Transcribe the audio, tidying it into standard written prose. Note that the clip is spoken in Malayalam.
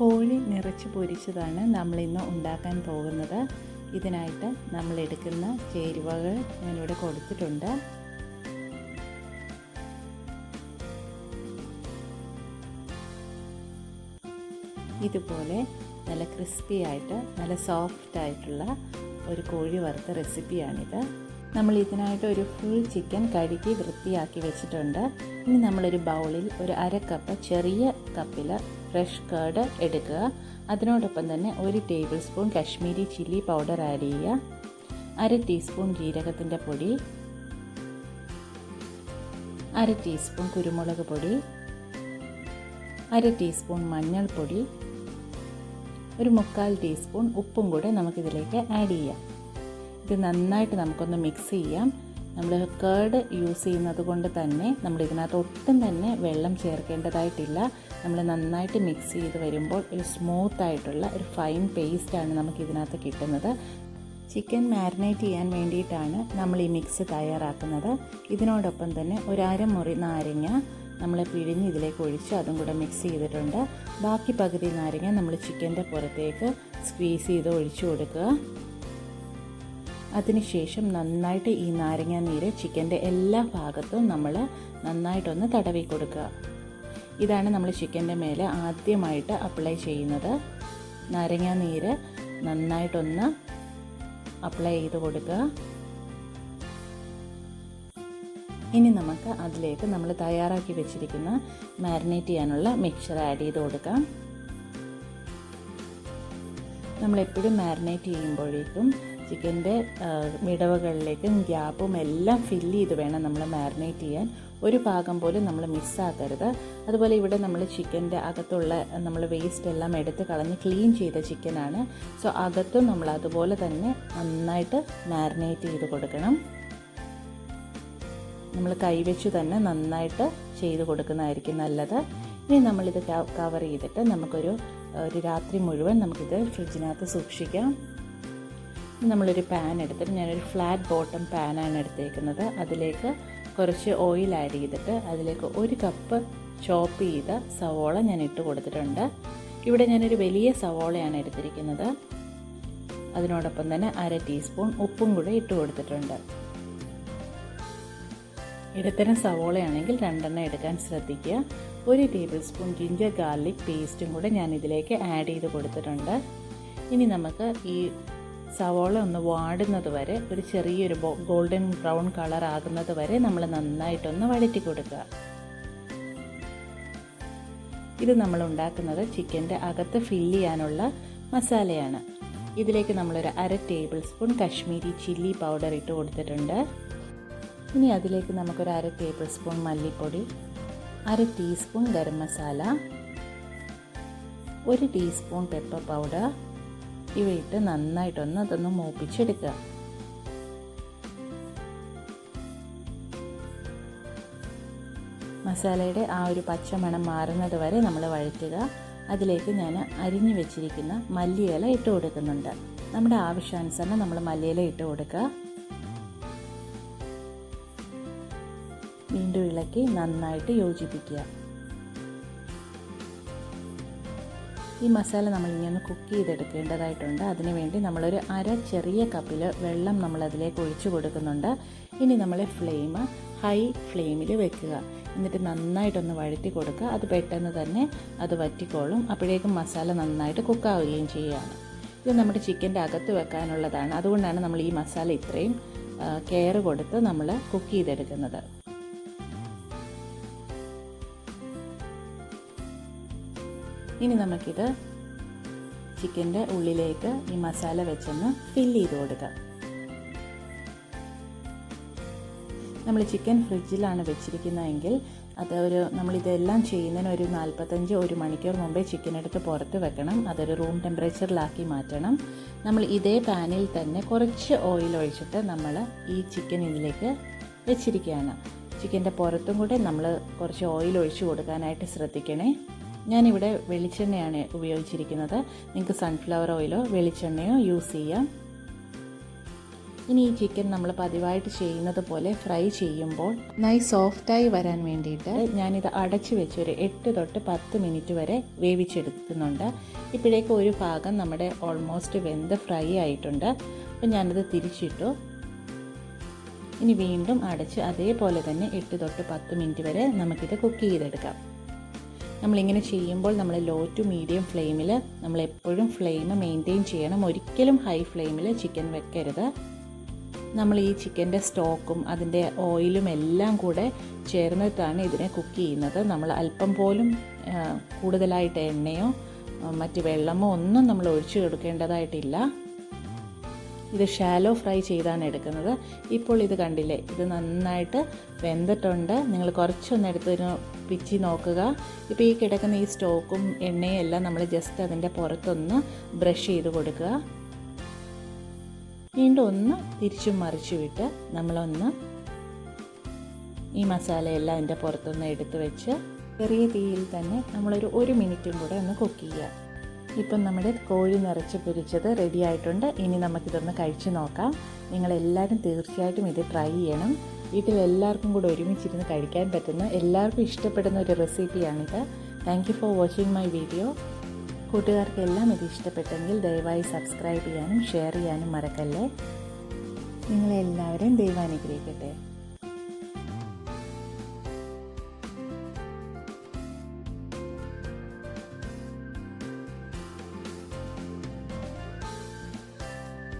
കോഴി നിറച്ച് പൊരിച്ചതാണ് നമ്മളിന്ന് ഉണ്ടാക്കാൻ പോകുന്നത്. ഇതിനായിട്ട് നമ്മൾ എടുക്കുന്ന ചേരുവകൾ ഞാനിവിടെ കൊടുത്തിട്ടുണ്ട്. ഇതുപോലെ നല്ല ക്രിസ്പി ആയിട്ട് നല്ല സോഫ്റ്റ് ആയിട്ടുള്ള ഒരു കോഴി വറുത്ത റെസിപ്പിയാണിത്. നമ്മൾ ഇതിനായിട്ട് ഒരു ഫുൾ ചിക്കൻ കഴുകി വൃത്തിയാക്കി വെച്ചിട്ടുണ്ട്. ഇനി നമ്മളൊരു ബൗളിൽ ഒരു അര കപ്പ് ചെറിയ കപ്പിൽ ഫ്രഷ് കേർഡ് എടുക്കുക. അതിനോടൊപ്പം തന്നെ 1 table spoon Kashmiri chilli powder add ചെയ്യുക. 1/2 ടീസ്പൂൺ ജീരകത്തിൻ്റെ പൊടി, 1/2 ടീസ്പൂൺ കുരുമുളക് പൊടി, 1/2 ടീസ്പൂൺ മഞ്ഞൾപ്പൊടി, 1/4 ടീസ്പൂൺ ഉപ്പും കൂടെ നമുക്കിതിലേക്ക് ആഡ് ചെയ്യാം. ഇത് നന്നായിട്ട് നമുക്കൊന്ന് മിക്സ് ചെയ്യാം. നമ്മൾ കേർഡ് യൂസ് ചെയ്യുന്നത് കൊണ്ട് തന്നെ നമ്മൾ ഇതിനകത്ത് ഒട്ടും തന്നെ വെള്ളം ചേർക്കേണ്ടതായിട്ടില്ല. നമ്മൾ നന്നായിട്ട് മിക്സ് ചെയ്ത് വരുമ്പോൾ ഒരു സ്മൂത്ത് ആയിട്ടുള്ള ഒരു ഫൈൻ പേസ്റ്റാണ് നമുക്കിതിനകത്ത് കിട്ടുന്നത്. ചിക്കൻ മാരിനേറ്റ് ചെയ്യാൻ വേണ്ടിയിട്ടാണ് നമ്മൾ ഈ മിക്സ് തയ്യാറാക്കുന്നത്. ഇതിനോടൊപ്പം തന്നെ ഒരു അരമുറി നാരങ്ങ നമ്മൾ പിഴിഞ്ഞ് ഇതിലേക്ക് ഒഴിച്ച് അതും കൂടെ മിക്സ് ചെയ്തിട്ടുണ്ട്. ബാക്കി പകുതി നാരങ്ങ നമ്മൾ ചിക്കൻ്റെ പുറത്തേക്ക് സ്ക്വീസ് ചെയ്ത് ഒഴിച്ചു കൊടുക്കുക. അതിനുശേഷം നന്നായിട്ട് ഈ നാരങ്ങ നീര് ചിക്കൻ്റെ എല്ലാ ഭാഗത്തും നമ്മൾ നന്നായിട്ടൊന്ന് തടവി കൊടുക്കുക. ഇതാണ് നമ്മൾ ചിക്കൻ്റെ മേലെ ആദ്യമായിട്ട് അപ്ലൈ ചെയ്യുന്നത്. നാരങ്ങ നീര് നന്നായിട്ടൊന്ന് അപ്ലൈ ചെയ്ത് കൊടുക്കുക. ഇനി നമുക്ക് അതിലേക്ക് നമ്മൾ തയ്യാറാക്കി വെച്ചിരിക്കുന്ന മാരിനേറ്റ് ചെയ്യാനുള്ള മിക്സ്ചർ ആഡ് ചെയ്ത് കൊടുക്കാം. നമ്മളെപ്പോഴും മാരിനേറ്റ് ചെയ്യുമ്പോഴേക്കും ചിക്കൻ്റെ മിടവുകളിലേക്കും ഗ്യാപ്പും എല്ലാം ഫില്ല് ചെയ്ത് വേണം നമ്മൾ മാരിനേറ്റ് ചെയ്യാൻ. ഒരു ഭാഗം പോലും നമ്മൾ മിസ്സാക്കരുത്. അതുപോലെ ഇവിടെ നമ്മൾ ചിക്കൻ്റെ അകത്തുള്ള നമ്മൾ വേസ്റ്റ് എല്ലാം എടുത്ത് കളഞ്ഞ് ക്ലീൻ ചെയ്ത ചിക്കനാണ്. സോ അകത്തും നമ്മൾ അതുപോലെ തന്നെ നന്നായിട്ട് മാരിനേറ്റ് ചെയ്ത് കൊടുക്കണം. നമ്മൾ കൈവച്ച് തന്നെ നന്നായിട്ട് ചെയ്ത് കൊടുക്കുന്നതായിരിക്കും നല്ലത്. ഇനി നമ്മളിത് കവർ ചെയ്തിട്ട് നമുക്കൊരു രാത്രി മുഴുവൻ നമുക്കിത് ഫ്രിഡ്ജിനകത്ത് സൂക്ഷിക്കാം. നമ്മളൊരു പാൻ എടുത്തിട്ട് ഞാനൊരു ഫ്ലാറ്റ് ബോട്ടം പാനാണ് എടുത്തേക്കുന്നത്. അതിലേക്ക് കുറച്ച് ഓയിൽ ആഡ് ചെയ്തിട്ട് അതിലേക്ക് 1 കപ്പ് ചോപ്പ് ചെയ്ത സവോള ഞാൻ ഇട്ട് കൊടുത്തിട്ടുണ്ട്. ഇവിടെ ഞാനൊരു വലിയ സവോളയാണ് എടുത്തിരിക്കുന്നത്. അതിനോടൊപ്പം തന്നെ 1/2 ടീസ്പൂൺ ഉപ്പും കൂടെ ഇട്ട് കൊടുത്തിട്ടുണ്ട്. ഇടത്തരം സവോളയാണെങ്കിൽ 2 എടുക്കാൻ ശ്രദ്ധിക്കുക. 1 ടേബിൾ സ്പൂൺ ജിഞ്ചർ ഗാർലിക് പേസ്റ്റും കൂടെ ഞാൻ ഇതിലേക്ക് ആഡ് ചെയ്ത് കൊടുത്തിട്ടുണ്ട്. ഇനി നമുക്ക് ഈ സവോള ഒന്ന് വാടുന്നത് വരെ ഒരു ചെറിയൊരു ഗോൾഡൻ ബ്രൗൺ കളർ ആകുന്നത് വരെ നമ്മൾ നന്നായിട്ടൊന്ന് വഴറ്റി കൊടുക്കുക. ഇത് നമ്മൾ ഉണ്ടാക്കുന്നത് ചിക്കൻ്റെ അകത്ത് ഫില്ല് ചെയ്യാനുള്ള മസാലയാണ്. ഇതിലേക്ക് നമ്മളൊരു 1/2 table spoon Kashmiri chilli powder ഇട്ട് കൊടുത്തിട്ടുണ്ട്. ഇനി അതിലേക്ക് നമുക്കൊരു 1/2 ടേബിൾ സ്പൂൺ മല്ലിപ്പൊടി, 1/2 teaspoon garam masala, 1 teaspoon pepper powder ഇവയിട്ട് നന്നായിട്ടൊന്ന് അതൊന്ന് മൂപ്പിച്ചെടുക്കുക. മസാലയുടെ ആ ഒരു പച്ചമണം മാറുന്നത് വരെ നമ്മൾ വഴറ്റുക. അതിലേക്ക് ഞാൻ അരിഞ്ഞു വെച്ചിരിക്കുന്ന മല്ലിയില ഇട്ട് കൊടുക്കുന്നുണ്ട്. നമ്മുടെ ആവശ്യാനുസരണം നമ്മൾ മല്ലിയില ഇട്ട് കൊടുക്കുക. വീണ്ടും ഇളക്കി നന്നായിട്ട് യോജിപ്പിക്കുക. ഈ മസാല നമ്മൾ ഇനി ഒന്ന് കുക്ക് ചെയ്തെടുക്കേണ്ടതായിട്ടുണ്ട്. അതിനുവേണ്ടി നമ്മളൊരു ചെറിയ കപ്പിൽ വെള്ളം നമ്മൾ അതിലേക്ക് ഒഴിച്ചു കൊടുക്കുന്നുണ്ട്. ഇനി നമ്മൾ ഫ്ലെയിം ഹൈ ഫ്ലെയിമിൽ വെക്കുക. എന്നിട്ട് നന്നായിട്ടൊന്ന് വഴറ്റി കൊടുക്കുക. അത് പെട്ടെന്ന് തന്നെ അത് വറ്റിക്കോളും. അപ്പോഴേക്കും മസാല നന്നായിട്ട് കുക്കാവുകയും ചെയ്യുകയാണ്. ഇത് നമ്മുടെ ചിക്കൻ്റെ അകത്ത് വെക്കാനുള്ളതാണ്. അതുകൊണ്ടാണ് നമ്മൾ ഈ മസാല ഇത്രയും കെയർ കൊടുത്ത് നമ്മൾ കുക്ക് ചെയ്തെടുക്കുന്നത്. ഇനി നമുക്കിത് ചിക്കൻ്റെ ഉള്ളിലേക്ക് ഈ മസാല വെച്ചൊന്ന് ഫില്ല് ചെയ്ത് കൊടുക്കാം. നമ്മൾ ചിക്കൻ ഫ്രിഡ്ജിലാണ് വെച്ചിരിക്കുന്നതെങ്കിൽ നമ്മളിതെല്ലാം ചെയ്യുന്നതിന് ഒരു 45 മണിക്കൂർ മുമ്പേ ചിക്കൻ എടുത്ത് പുറത്ത് വെക്കണം. അതൊരു റൂം ടെമ്പറേച്ചറിലാക്കി മാറ്റണം. നമ്മൾ ഇതേ പാനിൽ തന്നെ കുറച്ച് ഓയിൽ ഒഴിച്ചിട്ട് നമ്മൾ ഈ ചിക്കൻ ഇതിലേക്ക് വെച്ചിരിക്കുകയാണ്. ചിക്കൻ്റെ പുറത്തും കൂടെ നമ്മൾ കുറച്ച് ഓയിൽ ഒഴിച്ച് കൊടുക്കാനായിട്ട് ശ്രദ്ധിക്കണേ. ഞാനിവിടെ വെളിച്ചെണ്ണയാണ് ഉപയോഗിച്ചിരിക്കുന്നത്. നിങ്ങൾക്ക് സൺഫ്ലവർ ഓയിലോ വെളിച്ചെണ്ണയോ യൂസ് ചെയ്യാം. ഇനി ഈ ചിക്കൻ നമ്മൾ പതിവായിട്ട് ചെയ്യുന്നത് പോലെ ഫ്രൈ ചെയ്യുമ്പോൾ നന്നായി സോഫ്റ്റായി വരാൻ വേണ്ടിയിട്ട് ഞാനിത് അടച്ച് വെച്ച് ഒരു 8 തൊട്ട് 10 മിനിറ്റ് വരെ വേവിച്ചെടുക്കുന്നുണ്ട്. ഇപ്പോഴേക്കും ഒരു ഭാഗം നമ്മുടെ ഓൾമോസ്റ്റ് വെന്ത് ഫ്രൈ ആയിട്ടുണ്ട്. അപ്പം ഞാനിത് തിരിച്ചിട്ടു. ഇനി വീണ്ടും അടച്ച് അതേപോലെ തന്നെ 8 തൊട്ട് 10 മിനിറ്റ് വരെ നമുക്കിത് കുക്ക് ചെയ്തെടുക്കാം. നമ്മളിങ്ങനെ ചെയ്യുമ്പോൾ നമ്മൾ ലോ ടു മീഡിയം ഫ്ലെയിമിൽ നമ്മളെപ്പോഴും ഫ്ലെയിം മെയിൻറ്റെയിൻ ചെയ്യണം. ഒരിക്കലും ഹൈ ഫ്ലെയിമിൽ ചിക്കൻ വെക്കരുത്. നമ്മൾ ഈ ചിക്കൻ്റെ സ്റ്റോക്കും അതിൻ്റെ ഓയിലും എല്ലാം കൂടെ ചേർന്നിട്ടാണ് ഇതിനെ കുക്ക് ചെയ്യുന്നത്. നമ്മൾ അല്പം പോലും കൂടുതലായിട്ട് എണ്ണയോ മറ്റ് വെള്ളമോ ഒന്നും നമ്മൾ ഒഴിച്ചു കൊടുക്കേണ്ടതായിട്ടില്ല. ഇത് ഷാലോ ഫ്രൈ ചെയ്താണ് എടുക്കുന്നത്. ഇപ്പോൾ ഇത് കണ്ടില്ലേ, ഇത് നന്നായിട്ട് വെന്തിട്ടുണ്ട്. നിങ്ങൾ കുറച്ചൊന്ന് എടുത്ത് പിച്ചി നോക്കുക. ഇപ്പോൾ ഈ കിടക്കുന്ന ഈ സ്റ്റോക്കും എണ്ണയും എല്ലാം നമ്മൾ ജസ്റ്റ് അതിൻ്റെ പുറത്തൊന്ന് ബ്രഷ് ചെയ്ത് കൊടുക്കുക. വീണ്ടും ഒന്ന് തിരിച്ചും മറിച്ചു വിട്ട് നമ്മളൊന്ന് ഈ മസാലയെല്ലാം അതിൻ്റെ പുറത്തൊന്ന് എടുത്ത് വെച്ച് ചെറിയ തീയിൽ തന്നെ നമ്മളൊരു 1 മിനിറ്റും കൂടെ ഒന്ന് കുക്ക് ചെയ്യുക. ഇപ്പം നമ്മുടെ കോഴി നിറച്ച് പൊരിച്ചത് റെഡി ആയിട്ടുണ്ട്. ഇനി നമുക്കിതൊന്ന് കഴിച്ച് നോക്കാം. നിങ്ങളെല്ലാവരും തീർച്ചയായിട്ടും ഇത് ട്രൈ ചെയ്യണം. വീട്ടിൽ എല്ലാവർക്കും കൂടെ ഒരുമിച്ചിരുന്ന് കഴിക്കാൻ പറ്റുന്ന, എല്ലാവർക്കും ഇഷ്ടപ്പെടുന്ന ഒരു റെസിപ്പിയാണിത്. Thank you for watching my video. കൂട്ടുകാർക്കെല്ലാം ഇത് ഇഷ്ടപ്പെട്ടെങ്കിൽ ദയവായി സബ്സ്ക്രൈബ് ചെയ്യാനും ഷെയർ ചെയ്യാനും മറക്കല്ലേ. നിങ്ങളെല്ലാവരെയും ദൈവം അനുഗ്രഹിക്കട്ടെ.